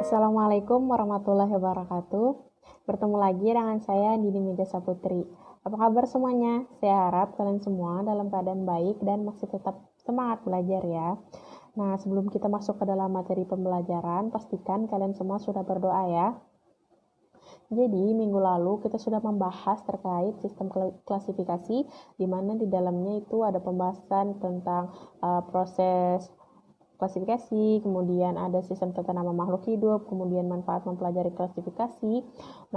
Assalamualaikum warahmatullahi wabarakatuh. Bertemu lagi dengan saya Dini Meja Saputri. Apa kabar semuanya? Saya harap kalian semua dalam keadaan baik dan masih tetap semangat belajar ya. Nah, sebelum kita masuk ke dalam materi pembelajaran, pastikan kalian semua sudah berdoa ya. Jadi, minggu lalu kita sudah membahas terkait sistem klasifikasi, di mana di dalamnya itu ada pembahasan tentang proses klasifikasi, kemudian ada sistem tata nama makhluk hidup, kemudian manfaat mempelajari klasifikasi.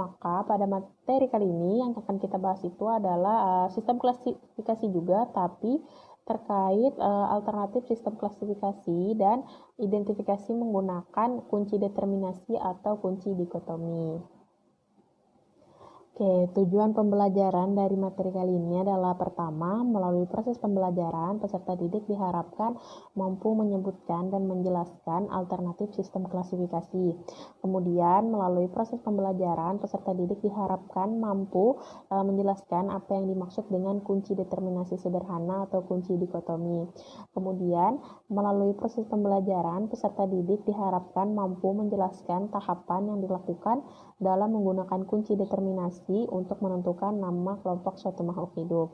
Maka pada materi kali ini yang akan kita bahas itu adalah sistem klasifikasi juga, tapi terkait alternatif sistem klasifikasi dan identifikasi menggunakan kunci determinasi atau kunci dikotomi. Oke, tujuan pembelajaran dari materi kali ini adalah pertama, melalui proses pembelajaran, peserta didik diharapkan mampu menyebutkan dan menjelaskan alternatif sistem klasifikasi. Kemudian, melalui proses pembelajaran, peserta didik diharapkan mampu menjelaskan apa yang dimaksud dengan kunci determinasi sederhana atau kunci dikotomi. Kemudian, melalui proses pembelajaran, peserta didik diharapkan mampu menjelaskan tahapan yang dilakukan dalam menggunakan kunci determinasi untuk menentukan nama kelompok suatu makhluk hidup.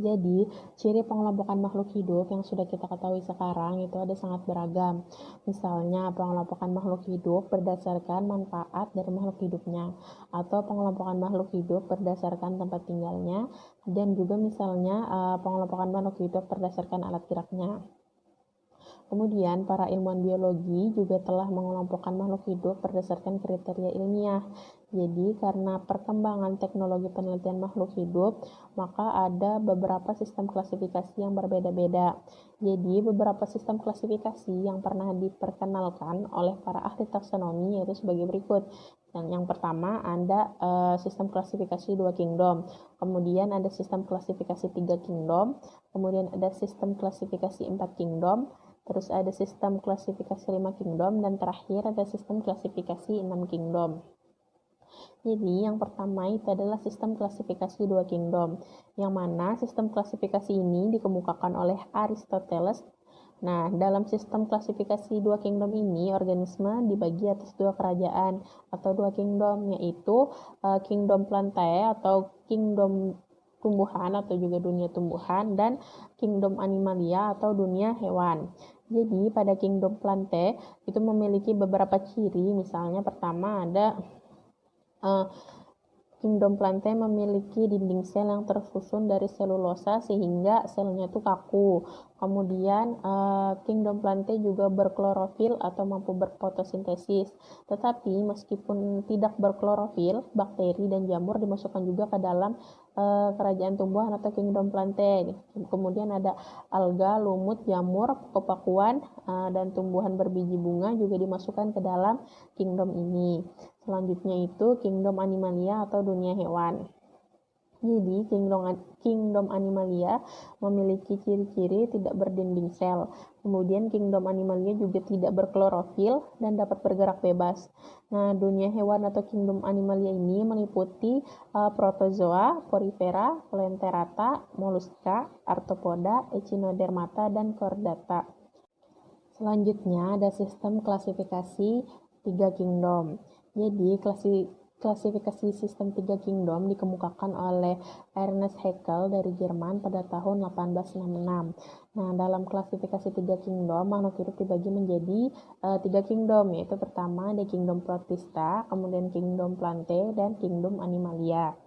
Jadi, ciri pengelompokan makhluk hidup yang sudah kita ketahui sekarang itu ada sangat beragam. Misalnya, pengelompokan makhluk hidup berdasarkan manfaat dari makhluk hidupnya, atau pengelompokan makhluk hidup berdasarkan tempat tinggalnya, dan juga misalnya pengelompokan makhluk hidup berdasarkan alat geraknya. Kemudian, para ilmuwan biologi juga telah mengelompokkan makhluk hidup berdasarkan kriteria ilmiah. Jadi, karena perkembangan teknologi penelitian makhluk hidup, maka ada beberapa sistem klasifikasi yang berbeda-beda. Jadi, beberapa sistem klasifikasi yang pernah diperkenalkan oleh para ahli taksonomi yaitu sebagai berikut. Yang pertama ada sistem klasifikasi 2 kingdom, kemudian ada sistem klasifikasi 3 kingdom, kemudian ada sistem klasifikasi 4 kingdom, terus ada sistem klasifikasi 5 kingdom, dan terakhir ada sistem klasifikasi 6 kingdom. Jadi yang pertama itu adalah sistem klasifikasi 2 kingdom, yang mana sistem klasifikasi ini dikemukakan oleh Aristoteles. Nah, dalam sistem klasifikasi 2 kingdom ini, organisme dibagi atas 2 kerajaan atau 2 kingdom, yaitu kingdom plantae atau kingdom tumbuhan atau juga dunia tumbuhan, dan kingdom animalia atau dunia hewan. Jadi pada kingdom plantae itu memiliki beberapa ciri, misalnya pertama ada kingdom plantae memiliki dinding sel yang tersusun dari selulosa sehingga selnya itu kaku. Kemudian kingdom plantae juga berklorofil atau mampu berfotosintesis. Tetapi meskipun tidak berklorofil, bakteri dan jamur dimasukkan juga ke dalam kerajaan tumbuhan atau kingdom plantae. Kemudian ada alga, lumut, jamur, pepakuan, dan tumbuhan berbiji bunga juga dimasukkan ke dalam kingdom ini. Selanjutnya itu kingdom animalia atau dunia hewan. Jadi, kingdom animalia memiliki ciri-ciri tidak berdinding sel. Kemudian, kingdom animalia juga tidak berklorofil dan dapat bergerak bebas. Nah, dunia hewan atau kingdom animalia ini meliputi protozoa, porifera, coelenterata, moluska, arthropoda, echinodermata, dan chordata. Selanjutnya, ada sistem klasifikasi 3 kingdom. Jadi, klasifikasi sistem 3 kingdom dikemukakan oleh Ernest Haeckel dari Jerman pada tahun 1866. Nah, dalam klasifikasi 3 kingdom, makhluk hidup dibagi menjadi 3 kingdom, yaitu pertama ada kingdom protista, kemudian kingdom plantae, dan kingdom animalia.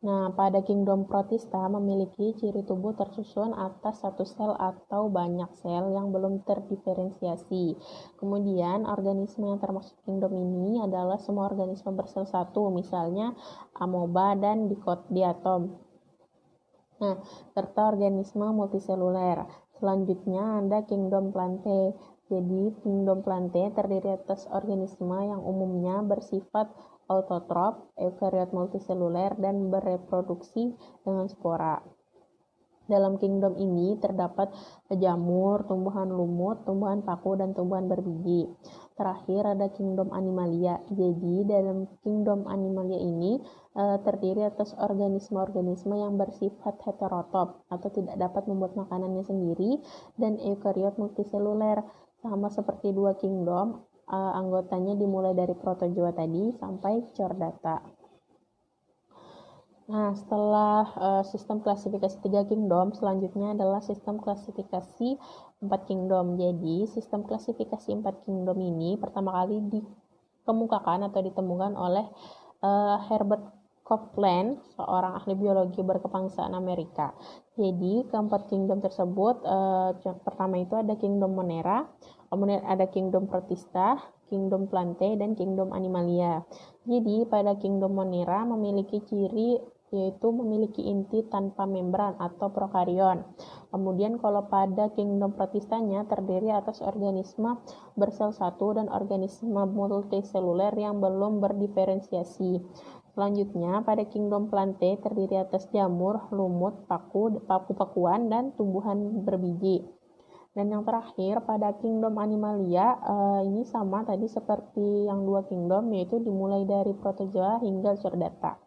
Nah, pada kingdom protista memiliki ciri tubuh tersusun atas satu sel atau banyak sel yang belum terdiferensiasi. Kemudian, organisme yang termasuk kingdom ini adalah semua organisme bersel satu, misalnya amoeba dan diatom. Nah, serta organisme multiseluler. Selanjutnya ada kingdom plantae. Jadi, kingdom plantae terdiri atas organisme yang umumnya bersifat autotrof, eukariot multiseluler, dan bereproduksi dengan spora. Dalam kingdom ini terdapat jamur, tumbuhan lumut, tumbuhan paku, dan tumbuhan berbiji. Terakhir ada kingdom animalia. Jadi dalam kingdom animalia ini terdiri atas organisme-organisme yang bersifat heterotop atau tidak dapat membuat makanannya sendiri, dan eukariot multiseluler. Sama seperti dua kingdom, anggotanya dimulai dari protozoa tadi sampai chordata. Nah, setelah sistem klasifikasi 3 kingdom, selanjutnya adalah sistem klasifikasi 4 kingdom. Jadi, sistem klasifikasi 4 kingdom ini pertama kali dikemukakan atau ditemukan oleh Herbert Copeland, seorang ahli biologi berkebangsaan Amerika. Jadi, keempat kingdom tersebut, pertama itu ada kingdom Monera, kemudian ada kingdom Protista, kingdom Plantae, dan kingdom Animalia. Jadi, pada kingdom Monera memiliki ciri yaitu memiliki inti tanpa membran atau prokarion. Kemudian kalau pada kingdom protistanya terdiri atas organisme bersel satu dan organisme multiseluler yang belum berdiferensiasi. Selanjutnya, pada kingdom Plantae terdiri atas jamur, lumut, paku-pakuan, dan tumbuhan berbiji. Dan yang terakhir, pada kingdom Animalia, ini sama tadi seperti yang dua kingdom, yaitu dimulai dari protozoa hingga chordata.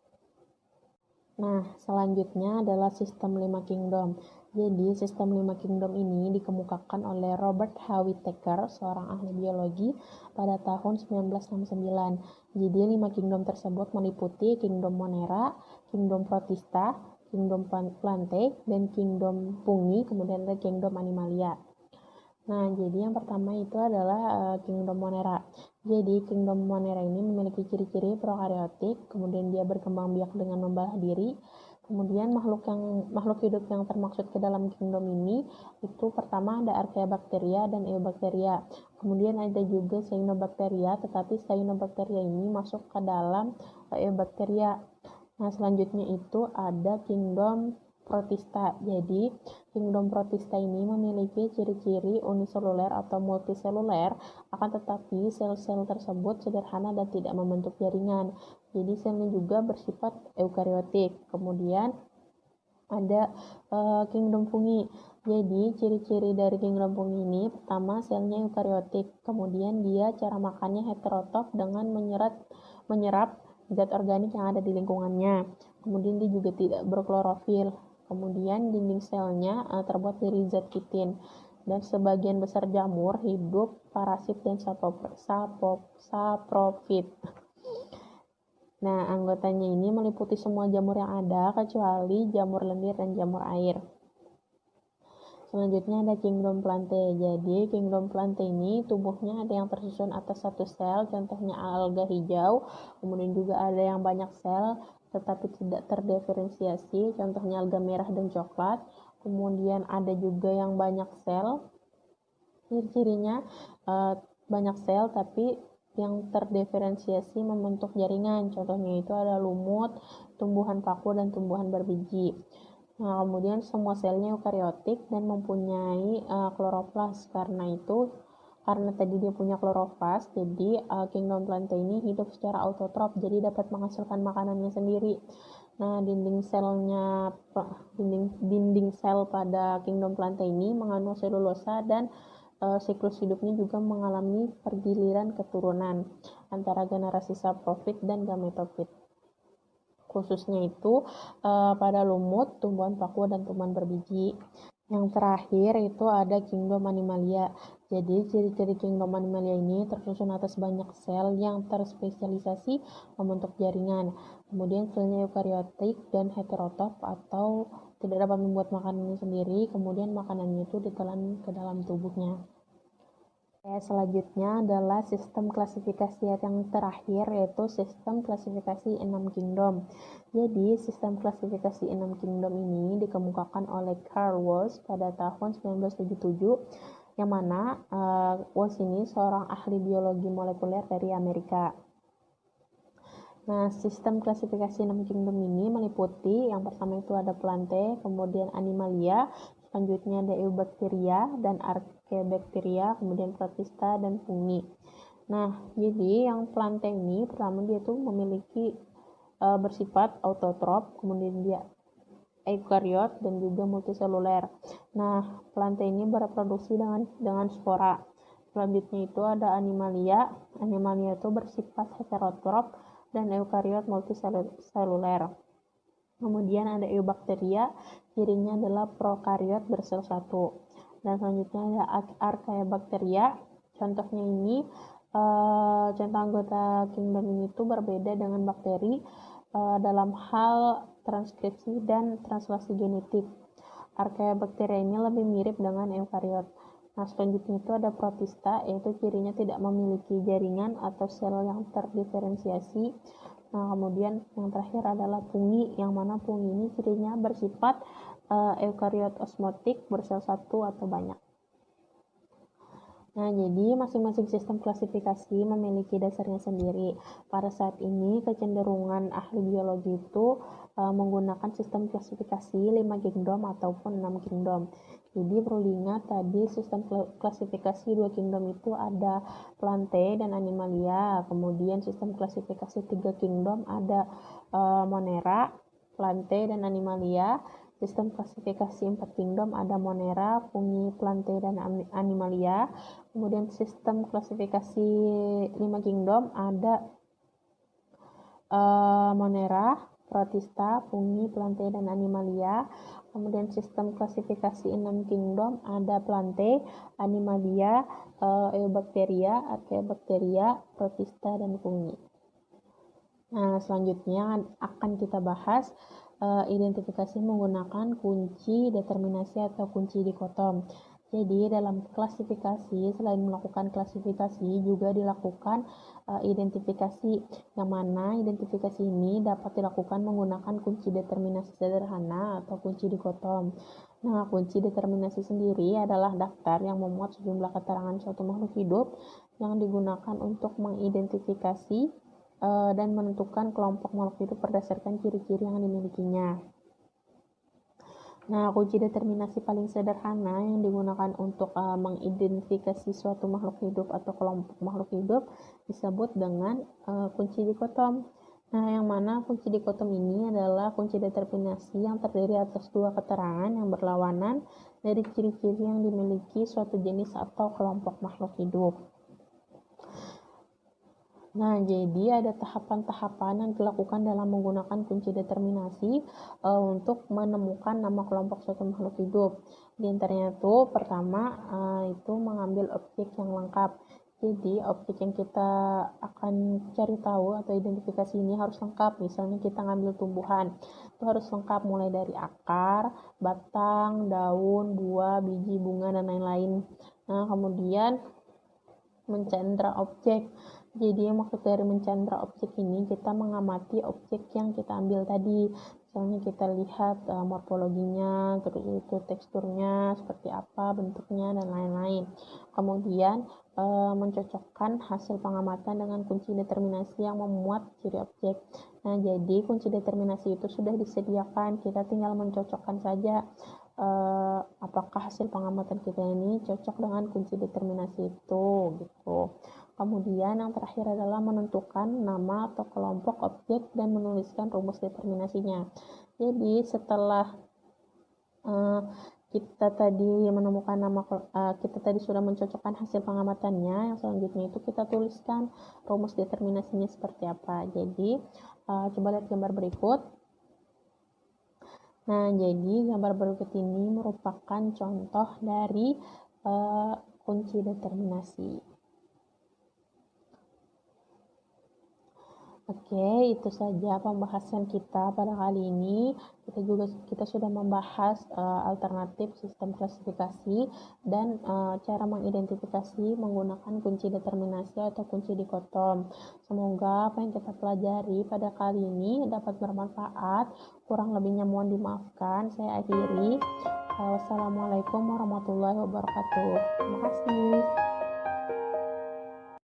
Nah, selanjutnya adalah sistem 5 kingdom. Jadi, sistem 5 kingdom ini dikemukakan oleh Robert H. Whittaker, seorang ahli biologi, pada tahun 1969. Jadi, 5 kingdom tersebut meliputi kingdom Monera, kingdom Protista, kingdom Plantae, dan kingdom Fungi, kemudian ada kingdom Animalia. Nah, jadi yang pertama itu adalah kingdom Monera. Jadi, kingdom Monera ini memiliki ciri-ciri prokaryotik, kemudian dia berkembang biak dengan membelah diri. Kemudian makhluk hidup yang termaksud ke dalam kingdom ini itu pertama ada Archaeobacteria dan Eubacteria. Kemudian ada juga Cyanobacteria, tetapi Cyanobacteria ini masuk ke dalam Eubacteria. Nah, selanjutnya itu ada kingdom Protista. Jadi, kingdom Protista ini memiliki ciri-ciri uniseluler atau multiseluler, akan tetapi sel-sel tersebut sederhana dan tidak membentuk jaringan. Jadi, selnya juga bersifat eukariotik. Kemudian ada kingdom Fungi. Jadi, ciri-ciri dari kingdom Fungi ini pertama selnya eukariotik, kemudian dia cara makannya heterotrof dengan menyerap zat organik yang ada di lingkungannya. Kemudian dia juga tidak berklorofil. Kemudian dinding selnya terbuat dari zat kitin. Dan sebagian besar jamur hidup parasit dan saprofit. Nah, anggotanya ini meliputi semua jamur yang ada kecuali jamur lendir dan jamur air. Selanjutnya ada kingdom Plantae. Jadi, kingdom Plantae ini tubuhnya ada yang tersusun atas satu sel, contohnya alga hijau. Kemudian juga ada yang banyak sel tetapi tidak terdiferensiasi, contohnya alga merah dan coklat. Kemudian ada juga yang banyak sel, ciri-cirinya banyak sel tapi yang terdiferensiasi membentuk jaringan, contohnya itu ada lumut, tumbuhan paku, dan tumbuhan berbiji. Nah, kemudian semua selnya eukariotik dan mempunyai kloroplas. Karena tadi dia punya kloroplas, jadi kingdom Plantae ini hidup secara autotrof, jadi dapat menghasilkan makanannya sendiri. Nah, dinding sel pada kingdom Plantae ini mengandung selulosa dan siklus hidupnya juga mengalami pergiliran keturunan antara generasi saprofit dan gametofit. Khususnya itu pada lumut, tumbuhan paku, dan tumbuhan berbiji. Yang terakhir itu ada kingdom Animalia. Jadi, ciri-ciri kingdom Animalia ini tersusun atas banyak sel yang terspesialisasi membentuk jaringan. Kemudian selnya eukariotik dan heterotrof atau tidak dapat membuat makanannya sendiri, kemudian makanannya itu ditelan ke dalam tubuhnya. Selanjutnya adalah sistem klasifikasi yang terakhir, yaitu sistem klasifikasi 6 kingdom. Jadi, sistem klasifikasi 6 kingdom ini dikemukakan oleh Carl Woese pada tahun 1977, yang mana Woese ini seorang ahli biologi molekuler dari Amerika. Nah, sistem klasifikasi 6 kingdom ini meliputi yang pertama itu ada Plantae, kemudian Animalia, selanjutnya ada Eubacteria dan Archaeobacteria, kemudian Protista dan Fungi. Nah, jadi yang Plantae ini pertama dia tuh memiliki bersifat autotrof, kemudian dia eukariot dan juga multiseluler. Nah, Plantae ini bereproduksi dengan spora. Selanjutnya itu ada Animalia. Animalia itu bersifat heterotrof dan eukariot multiseluler. Kemudian ada Eubacteria, cirinya adalah prokariot bersel satu. Dan selanjutnya ada Archaebacteria. Contohnya ini, contoh anggota kingdom ini tuh berbeda dengan bakteri dalam hal transkripsi dan translasi genetik. Archaebacteria ini lebih mirip dengan eukariot. Nah, selanjutnya itu ada protista, yaitu cirinya tidak memiliki jaringan atau sel yang terdiferensiasi. Nah, kemudian yang terakhir adalah fungi, yang mana fungi ini cirinya bersifat eukariot osmotik, bersel satu atau banyak. Nah, jadi masing-masing sistem klasifikasi memiliki dasarnya sendiri. Pada saat ini, kecenderungan ahli biologi itu menggunakan sistem klasifikasi 5 kingdom ataupun 6 kingdom. Jadi perlu diingat tadi sistem klasifikasi 2 kingdom itu ada Plantae dan Animalia. Kemudian sistem klasifikasi 3 kingdom ada Monera, Plantae dan Animalia. Sistem klasifikasi 4 kingdom ada Monera, Fungi, Plantae, dan Animalia. Kemudian sistem klasifikasi 5 kingdom ada Monera, Protista, Fungi, Plantae, dan Animalia. Kemudian sistem klasifikasi 6 kingdom ada Plantae, Animalia, Eubacteria, Archaebacteria, Protista, dan Fungi. Nah, selanjutnya akan kita bahas identifikasi menggunakan kunci determinasi atau kunci dikotom. Jadi dalam klasifikasi, selain melakukan klasifikasi juga dilakukan identifikasi, yang mana identifikasi ini dapat dilakukan menggunakan kunci determinasi sederhana atau kunci dikotom. Nah, kunci determinasi sendiri adalah daftar yang memuat sejumlah keterangan suatu makhluk hidup yang digunakan untuk mengidentifikasi dan menentukan kelompok makhluk hidup berdasarkan ciri-ciri yang dimilikinya. Nah, kunci determinasi paling sederhana yang digunakan untuk mengidentifikasi suatu makhluk hidup atau kelompok makhluk hidup disebut dengan kunci dikotom. Nah, yang mana kunci dikotom ini adalah kunci determinasi yang terdiri atas dua keterangan yang berlawanan dari ciri-ciri yang dimiliki suatu jenis atau kelompok makhluk hidup. Nah, jadi ada tahapan-tahapan yang dilakukan dalam menggunakan kunci determinasi untuk menemukan nama kelompok suatu makhluk hidup. Di antaranya itu pertama itu mengambil objek yang lengkap. Jadi objek yang kita akan cari tahu atau identifikasi ini harus lengkap. Misalnya kita ngambil tumbuhan, itu harus lengkap mulai dari akar, batang, daun, buah, biji, bunga, dan lain-lain. Nah, kemudian mencandra objek. Jadi maksud dari mencandra objek ini kita mengamati objek yang kita ambil tadi. Misalnya kita lihat morfologinya, terus itu teksturnya seperti apa, bentuknya, dan lain-lain. Kemudian mencocokkan hasil pengamatan dengan kunci determinasi yang memuat ciri objek. Nah, jadi kunci determinasi itu sudah disediakan, kita tinggal mencocokkan saja apakah hasil pengamatan kita ini cocok dengan kunci determinasi itu gitu. Kemudian yang terakhir adalah menentukan nama atau kelompok objek dan menuliskan rumus determinasinya. Jadi setelah kita tadi menemukan nama, kita tadi sudah mencocokkan hasil pengamatannya, yang selanjutnya itu kita tuliskan rumus determinasinya seperti apa. Jadi coba lihat gambar berikut. Nah, jadi gambar berikut ini merupakan contoh dari kunci determinasi. Oke, itu saja pembahasan kita pada kali ini. Kita sudah membahas alternatif sistem klasifikasi dan cara mengidentifikasi menggunakan kunci determinasi atau kunci dikotom. Semoga apa yang kita pelajari pada kali ini dapat bermanfaat. Kurang lebihnya mohon dimaafkan. Saya akhiri. Wassalamualaikum warahmatullahi wabarakatuh. Terima kasih.